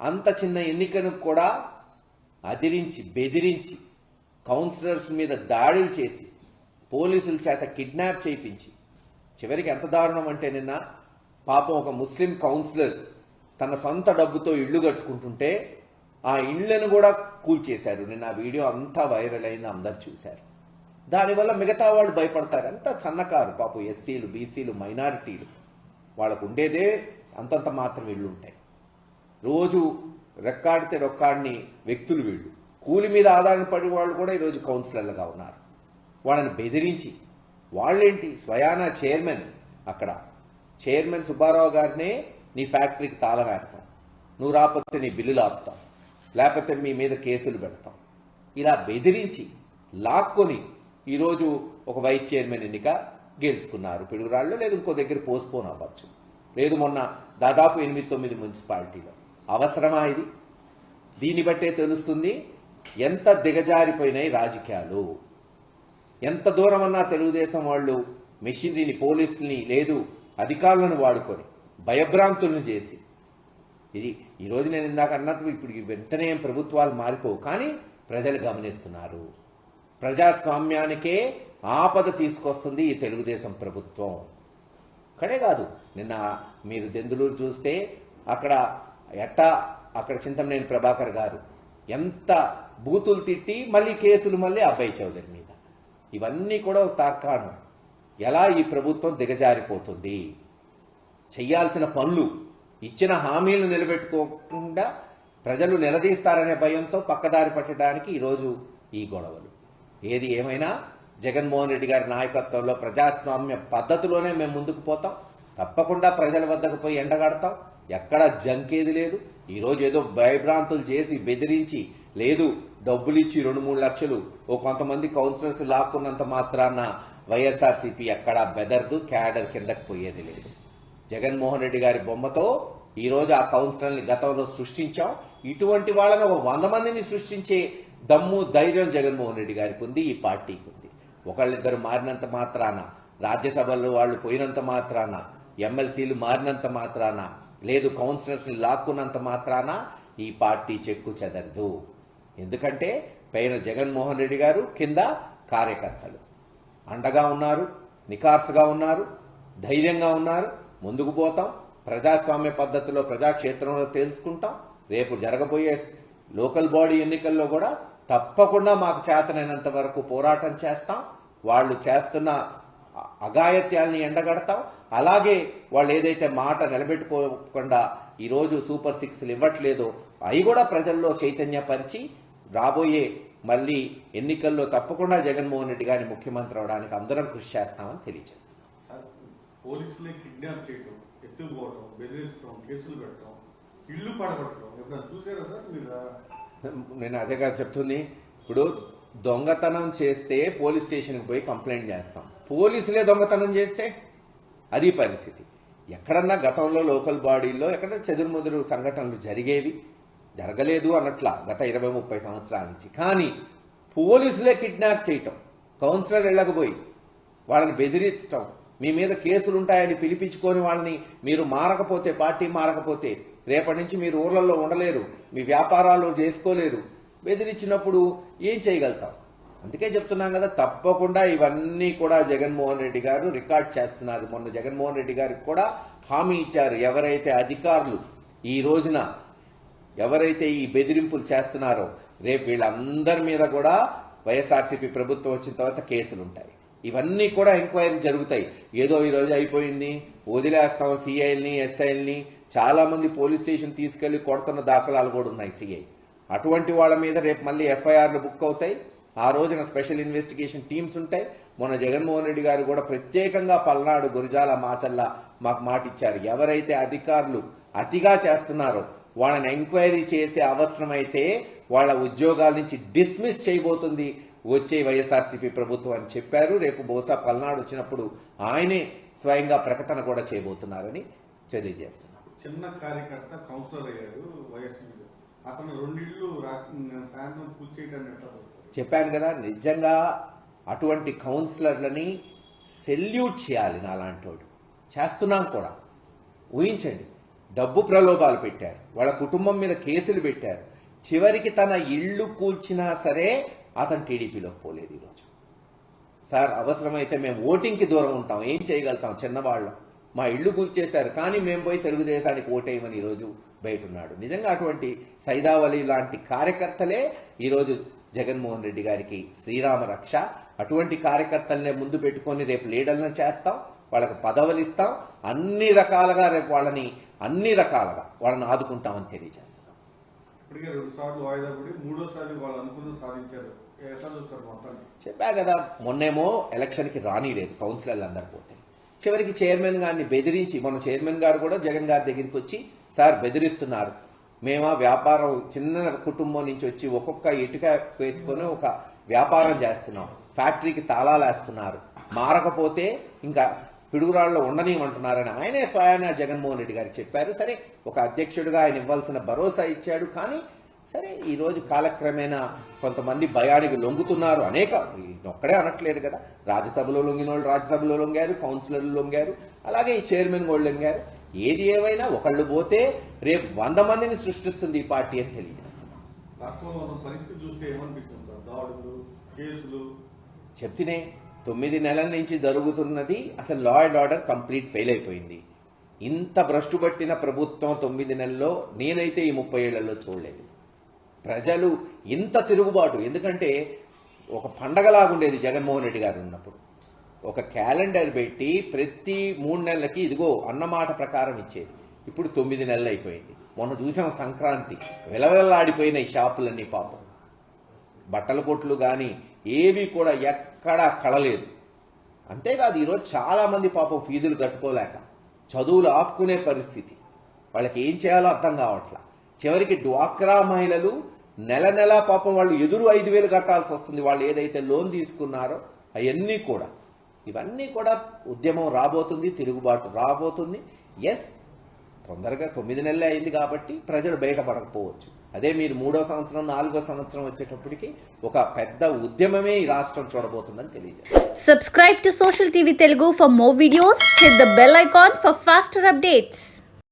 అంత చిన్న ఎన్నికను కూడా అదిరించి బెదిరించి కౌన్సిలర్స్ మీద దాడులు చేసి పోలీసుల చేత కిడ్నాప్ చేయించి చివరికి ఎంత దారుణం అంటే నిన్న పాపం ఒక ముస్లిం కౌన్సిలర్ తన సొంత డబ్బుతో ఇళ్లు కట్టుకుంటుంటే ఆ ఇళ్లను కూడా కూల్చేశారు. నిన్న ఆ వీడియో అంతా వైరల్ అయింది, అందరు చూశారు. దానివల్ల మిగతా వాళ్ళు భయపడతారు. అంతా సన్నకారు పాపం, ఎస్సీలు, బీసీలు, మైనారిటీలు, వాళ్ళకు ఉండేదే అంతంత మాత్రం ఇళ్ళు ఉంటాయి. రోజు రెక్కాడితే రొక్కాడిని వ్యక్తులు వీళ్ళు. కూలి మీద ఆధారపడి వాళ్ళు కూడా ఈరోజు కౌన్సిలర్లుగా ఉన్నారు. వాళ్ళని బెదిరించి వాళ్ళేంటి స్వయానా చైర్మన్, అక్కడ చైర్మన్ సుబ్బారావు గారినే నీ ఫ్యాక్టరీకి తాళం వేస్తాం, నువ్వు రాకపోతే నీ బిల్లులు ఆపుతాం, లేకపోతే మీ మీద కేసులు పెడతాం, ఇలా బెదిరించి లాక్కొని ఈరోజు ఒక వైస్ చైర్మన్ ఎన్నిక గెలుచుకున్నారు. పిడుగురాళ్ళు లేదు ఇంకో దగ్గర పోస్ట్పోన్ అవ్వచ్చు, లేదు మొన్న దాదాపు 8-9 మున్సిపాలిటీలో. అవసరమా ఇది? దీన్ని బట్టే తెలుస్తుంది ఎంత దిగజారిపోయినాయి రాజకీయాలు. ఎంత దూరం అన్నా తెలుగుదేశం వాళ్ళు మెషినరీని, పోలీసుల్ని, లేదు అధికారులను వాడుకొని భయభ్రాంతులను చేసి ఇది ఈరోజు నేను ఇందాక అన్నట్టు ఇప్పుడు వెంటనే ప్రభుత్వాలు మారిపోవు, కానీ ప్రజలు గమనిస్తున్నారు. ప్రజాస్వామ్యానికే ఆపద తీసుకొస్తుంది ఈ తెలుగుదేశం ప్రభుత్వం. అక్కడే కాదు, నిన్న మీరు దెందులూరు చూస్తే అక్కడ చింతమనేని ప్రభాకర్ గారు ఎంత బూతులు తిట్టి మళ్ళీ కేసులు మళ్ళీ అబ్బాయి చౌదరి మీద. ఇవన్నీ కూడా ఒక తార్కాణం ఎలా ఈ ప్రభుత్వం దిగజారిపోతుంది. చెయ్యాల్సిన పనులు, ఇచ్చిన హామీలు నిలబెట్టుకోకుండా ప్రజలు నిలదీస్తారనే భయంతో పక్కదారి పట్టడానికి ఈరోజు ఈ గొడవలు. ఏది ఏమైనా జగన్మోహన్ రెడ్డి గారి నాయకత్వంలో ప్రజాస్వామ్య పద్ధతిలోనే మేము ముందుకు పోతాం. తప్పకుండా ప్రజల వద్దకు పోయి ఎండగడతాం. ఎక్కడ జంకేది లేదు. ఈరోజు ఏదో భయభ్రాంతులు చేసి బెదిరించి, లేదు డబ్బులు ఇచ్చి 2-3 లక్షలు ఓ కొంతమంది కౌన్సిలర్స్ లాక్కున్నంత మాత్రాన వైఎస్ఆర్సీపీ ఎక్కడా బెదర్దు, క్యాడర్ కిందకు పోయేది లేదు. జగన్మోహన్ రెడ్డి గారి బొమ్మతో ఈరోజు ఆ కౌన్సిలర్ని గతంలో సృష్టించాం. ఇటువంటి వాళ్ళని ఒక 100 మందిని సృష్టించే దమ్ము, ధైర్యం జగన్మోహన్ రెడ్డి గారికి ఉంది, ఈ పార్టీకి ఉంది. ఒకళ్ళిద్దరు మారినంత మాత్రాన, రాజ్యసభలో వాళ్ళు పోయినంత మాత్రాన, ఎమ్మెల్సీలు మారినంత మాత్రాన, లేదు కౌన్సిలర్స్ని లాక్కున్నంత మాత్రాన ఈ పార్టీ చెక్కు చెదరదు. ఎందుకంటే పైన జగన్మోహన్ రెడ్డి గారు, కింద కార్యకర్తలు అండగా ఉన్నారు, నికార్సుగా ఉన్నారు, ధైర్యంగా ఉన్నారు. ముందుకు పోతాం. ప్రజాస్వామ్య పద్ధతిలో ప్రజాక్షేత్రంలో తెలుసుకుంటాం. రేపు జరగబోయే లోకల్ బాడీ ఎన్నికల్లో కూడా తప్పకుండా మాకు చేతనైనంత వరకు పోరాటం చేస్తాం. వాళ్ళు చేస్తున్న అఘాయిత్యాల్ని ఎండగడతాం. అలాగే వాళ్ళు ఏదైతే మాట నిలబెట్టుకోకుండా ఈరోజు సూపర్ 6లు ఇవ్వట్లేదో అవి కూడా ప్రజల్లో చైతన్యపరిచి రాబోయే మళ్ళీ ఎన్నికల్లో తప్పకుండా జగన్మోహన్ రెడ్డి గారిని ముఖ్యమంత్రి అవడానికి అందరం కృషి చేస్తామని తెలియజేస్తున్నాం. పోలీసులే కిడ్నాప్ చేయడం, ఎత్తుకుపోవడం, బెదిరించడం, కేసులు పెట్టడం, ఇల్లు పడగొట్టడం ఎప్పుడైనా చూసారా సార్ మీరు? నేను అదే కాదు చెప్తుంది. ఇప్పుడు దొంగతనం చేస్తే పోలీస్ స్టేషన్కి పోయి కంప్లైంట్ చేస్తాం. పోలీసులే దొంగతనం చేస్తే అది పరిస్థితి. ఎక్కడన్నా గతంలో లోకల్ బాడీల్లో ఎక్కడ చెదురుముదురు సంఘటనలు జరిగేవి, జరగలేదు అన్నట్లా గత 20-30 సంవత్సరాల నుంచి. కానీ పోలీసులే కిడ్నాప్ చేయటం, కౌన్సిలర్ వెళ్ళకపోయి వాళ్ళని బెదిరించడం, మీ మీద కేసులు ఉంటాయని పిలిపించుకొని వాళ్ళని మీరు మారకపోతే, పార్టీ మారకపోతే రేపటి నుంచి మీరు ఊర్లలో ఉండలేరు, మీ వ్యాపారాలు చేసుకోలేరు, బెదిరించినప్పుడు ఏం చేయగలుగుతాం? అందుకే చెప్తున్నాం కదా, తప్పకుండా ఇవన్నీ కూడా జగన్మోహన్ రెడ్డి గారు రికార్డ్ చేస్తున్నారు. మొన్న జగన్మోహన్ రెడ్డి గారికి కూడా హామీ ఇచ్చారు. ఎవరైతే అధికారులు ఈ రోజున ఎవరైతే ఈ బెదిరింపులు చేస్తున్నారో రేపు వీళ్ళందరి మీద కూడా వైఎస్ఆర్సీపీ ప్రభుత్వం వచ్చిన తర్వాత కేసులు ఉంటాయి. ఇవన్నీ కూడా ఎంక్వైరీ జరుగుతాయి. ఏదో ఈరోజు అయిపోయింది వదిలేస్తాం సిఐల్ని, ఎస్ఐల్ని, చాలా మంది పోలీస్ స్టేషన్ తీసుకెళ్లి కొడుతున్న దాఖలాలు కూడా ఉన్నాయి సిఐ. అటువంటి వాళ్ళ మీద రేపు మళ్ళీ ఎఫ్ఐఆర్లు బుక్ అవుతాయి. ఆ రోజున స్పెషల్ ఇన్వెస్టిగేషన్ టీమ్స్ ఉంటాయి. మొన్న జగన్మోహన్ రెడ్డి గారు కూడా ప్రత్యేకంగా పల్నాడు, గురజాల, మాచల్ల మాకు మాట ఇచ్చారు. ఎవరైతే అధికారులు అతిగా చేస్తున్నారో వాళ్ళని ఎంక్వైరీ చేసే అవసరమైతే వాళ్ళ ఉద్యోగాల నుంచి డిస్మిస్ చేయబోతుంది వచ్చే వైఎస్ఆర్సీపీ ప్రభుత్వం అని చెప్పారు. రేపు బహుశా పల్నాడు వచ్చినప్పుడు ఆయనే స్వయంగా ప్రకటన కూడా చేయబోతున్నారని తెలియజేస్తున్నారు. చిన్న కార్యకర్త కౌన్సిలర్ అయ్యారు వైఎస్ఆర్, అతను 2 ఇళ్ళు సాయంత్రం పూర్తి చేయడానికి చెప్పాను కదా. నిజంగా అటువంటి కౌన్సిలర్లని సెల్యూట్ చేయాలి. నాలాంటి వాడు చేస్తున్నాం కూడా. ఊహించండి, డబ్బు ప్రలోభాలు పెట్టారు, వాళ్ళ కుటుంబం మీద కేసులు పెట్టారు. చివరికి తన ఇళ్ళు కూల్చినా సరే అతను టీడీపీలోకి పోలేదు. ఈరోజు సార్ అవసరమైతే మేము ఓటింగ్కి దూరం ఉంటాం, ఏం చేయగలుగుతాం, చిన్నవాళ్ళం, మా ఇళ్ళు కూల్చేశారు కానీ మేము పోయి తెలుగుదేశానికి ఓటేయమని ఈరోజు బయట ఉన్నాడు. నిజంగా అటువంటి సైదావలి లాంటి కార్యకర్తలే ఈరోజు జగన్మోహన్ రెడ్డి గారికి శ్రీరామ రక్ష. అటువంటి కార్యకర్తలనే ముందు పెట్టుకొని రేపు లీడర్లను చేస్తాం, వాళ్ళకు పదవులు ఇస్తాం, అన్ని రకాలుగా రేపు వాళ్ళని ఆదుకుంటామని తెలియజేస్తున్నాం. ఇప్పటికే 2 సార్లు వాయిదా పడి 3వ సారి వాళ్ళు అనుకున్నది సాధించారు. ఎట్లా చూస్తారు మొత్తాన్ని? చెప్పా కదా, మొన్నేమో ఎలక్షన్కి రానిలేదు కౌన్సిలర్లు అందరు పోతే, చివరికి చైర్మన్ గారిని బెదిరించి, మన చైర్మన్ గారు కూడా జగన్ గారి దగ్గరికి వచ్చి సార్ బెదిరిస్తున్నారు, మేము వ్యాపారం చిన్న కుటుంబం నుంచి వచ్చి ఒక్కొక్క ఇటుక పెట్టుకొని ఒక వ్యాపారం చేస్తున్నాం, ఫ్యాక్టరీకి తాళాలు వేస్తున్నారు, మారకపోతే ఇంకా పిడుగురాళ్ళలో ఉండనివ్వమంటున్నారని ఆయనే స్వయాన జగన్మోహన్ రెడ్డి గారు చెప్పారు. సరే ఒక అధ్యక్షుడిగా ఆయన ఇవ్వాల్సిన భరోసా ఇచ్చాడు. కానీ సరే ఈరోజు కాలక్రమేణా కొంతమంది భయానికి లొంగుతున్నారు. ఒక్కడే అనట్లేదు కదా, రాజ్యసభలో లొంగిన వాళ్ళు రాజ్యసభలో లొంగారు, కౌన్సిలర్లు లొంగారు, అలాగే ఈ చైర్మన్ వాళ్ళు లొంగారు. ఏది ఏమైనా ఒకళ్ళు పోతే రేపు 100 మందిని సృష్టిస్తుంది ఈ పార్టీ అని తెలియజేస్తున్నాం. రాష్ట్రంలో ఉన్న పరిస్థితి చూస్తే ఏమనిపిస్తుంది సార్? దాడులు, కేసులు చెప్తేనే 9 నెలల నుంచి జరుగుతున్నది. అసలు law and order complete fail అయిపోయింది. ఇంత భ్రష్టు పట్టిన ప్రభుత్వం 9 నెలల్లో నేనైతే ఈ 30 ఏళ్లలో చూడలేదు. ప్రజలు ఇంత తిరుగుబాటు, ఎందుకంటే ఒక పండగలాగుండేది జగన్మోహన్ రెడ్డి గారు ఉన్నప్పుడు. ఒక క్యాలెండర్ పెట్టి ప్రతి 3 నెలలకి ఇదిగో అన్నమాట ప్రకారం ఇచ్చేది. ఇప్పుడు 9 నెలలు అయిపోయింది. మొన్న చూసాం సంక్రాంతి, వెలవెల్లాడిపోయిన ఈ షాపులన్నీ పాపం, బట్టల కొట్లు కానీ ఏవి కూడా ఎక్కడా కళలేదు. అంతేకాదు ఈరోజు చాలామంది పాపం ఫీజులు కట్టుకోలేక చదువులు ఆపుకునే పరిస్థితి, వాళ్ళకి ఏం చేయాలో అర్థం కావట్లా. చివరికి డ్వాక్రా మహిళలు నెల నెల పాపం వాళ్ళు ఎదురు 5,000 కట్టాల్సి వస్తుంది. వాళ్ళు ఏదైతే లోన్ తీసుకున్నారో అవన్నీ కూడా, ఇవన్నీ కూడా ఉద్యమం రాబోతుంది, తిరుగుబాటు రాబోతుంది. ఎస్, తొందరగా 9 నెలలే అయింది కాబట్టి ప్రజలు బయటపడకపోవచ్చు. అదే మీరు 3వ సంవత్సరం 4వ సంవత్సరం వచ్చేటప్పటికి ఒక పెద్ద ఉద్యమమే ఈ రాష్ట్రం చూడబోతుందని తెలియజేస్తారు. Subscribe to Social TV Telugu for more videos. Hit the bell icon for faster updates.